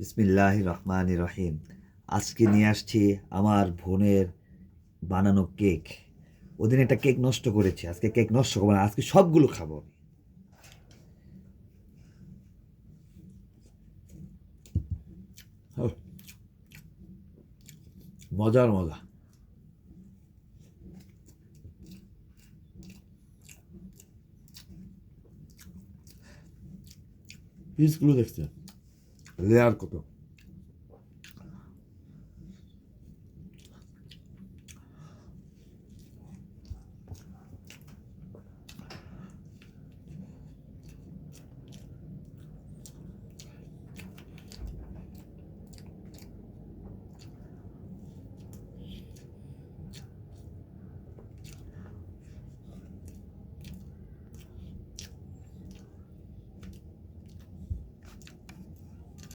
বিসমিল্লাহির রহমানির রহিম। আজকে নিয়ে আসছি আমার বোনের বানানো কেক। ওদিন একটা কেক নষ্ট করেছে, আজকে কেক নষ্ট করবো না, আজকে সবগুলো খাবো। ওহ, মজার মজা। পিসগুলো দেখছেন, লেয়ার কত।